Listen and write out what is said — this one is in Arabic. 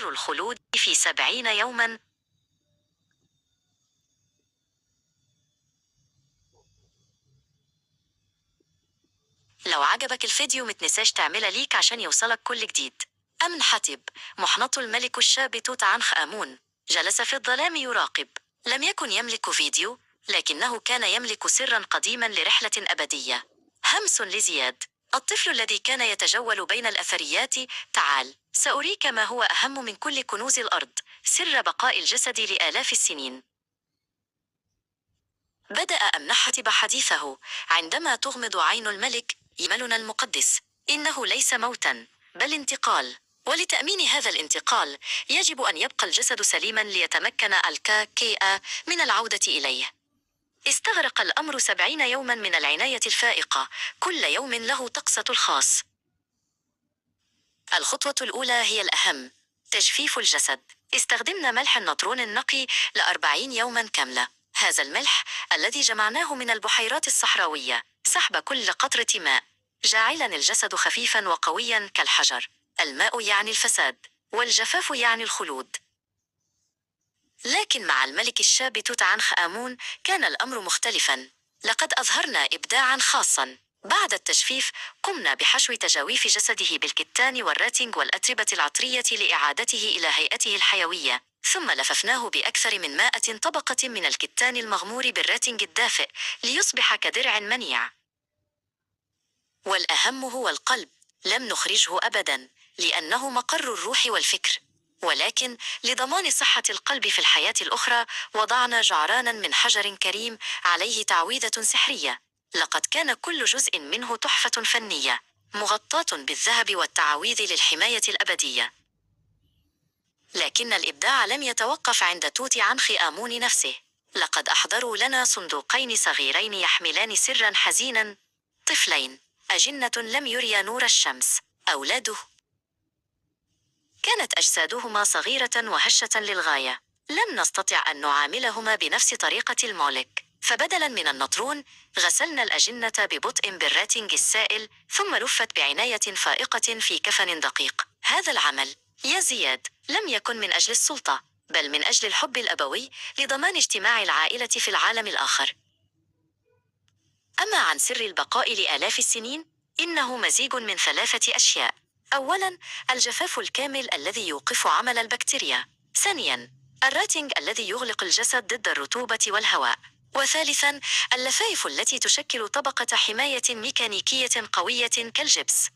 سر الخلود في 70 يوما. لو عجبك الفيديو متنساش تعمل ليك عشان يوصلك كل جديد. أمن حتب، محنط الملك الشاب توت عنخ آمون، جلس في الظلام يراقب. لم يكن يملك فيديو، لكنه كان يملك سرا قديما لرحلة أبدية. همس لزياد، الطفل الذي كان يتجول بين الأثريات. تعال، سأريك ما هو أهم من كل كنوز الأرض، سر بقاء الجسد لآلاف السنين. بدأ أمنحتب حديثه. عندما تغمض عين الملك، يملنا المقدس، إنه ليس موتا، بل انتقال. ولتأمين هذا الانتقال، يجب أن يبقى الجسد سليما ليتمكن الكا من العودة إليه. استغرق الأمر 70 يوما من العناية الفائقة، كل يوم له طقسة الخاص. الخطوة الأولى هي الأهم، تجفيف الجسد. استخدمنا ملح النطرون النقي ل40 يوما كاملة. هذا الملح الذي جمعناه من البحيرات الصحراوية، سحب كل قطرة ماء، جاعلا الجسد خفيفا وقويا كالحجر. الماء يعني الفساد، والجفاف يعني الخلود. لكن مع الملك الشاب توت عنخ آمون كان الأمر مختلفا. لقد أظهرنا إبداعا خاصا. بعد التجفيف، قمنا بحشو تجاويف جسده بالكتان والراتنج والأتربة العطرية لإعادته إلى هيئته الحيوية، ثم لففناه بأكثر من 100 طبقة من الكتان المغمور بالراتنج الدافئ ليصبح كدرع منيع. والأهم هو القلب. لم نخرجه أبدا، لأنه مقر الروح والفكر. ولكن لضمان صحة القلب في الحياة الأخرى، وضعنا جعرانا من حجر كريم عليه تعويذة سحرية. لقد كان كل جزء منه تحفة فنية، مغطاة بالذهب والتعاويذ للحماية الأبدية. لكن الإبداع لم يتوقف عند توت عنخ آمون نفسه. لقد أحضروا لنا صندوقين صغيرين يحملان سرا حزينا. طفلين، أجنة لم يريا نور الشمس، أولاده. كانت أجسادهما صغيرة وهشة للغاية. لم نستطع أن نعاملهما بنفس طريقة المولك، فبدلا من النطرون، غسلنا الأجنة ببطء بالراتنج السائل، ثم لفت بعناية فائقة في كفن دقيق. هذا العمل يا زياد لم يكن من أجل السلطة، بل من أجل الحب الأبوي، لضمان اجتماع العائلة في العالم الآخر. أما عن سر البقاء لآلاف السنين، إنه مزيج من 3 أشياء. أولاً، الجفاف الكامل الذي يوقف عمل البكتيريا. ثانياً، الراتنج الذي يغلق الجسد ضد الرطوبة والهواء. وثالثاً، اللفائف التي تشكل طبقة حماية ميكانيكية قوية كالجبس.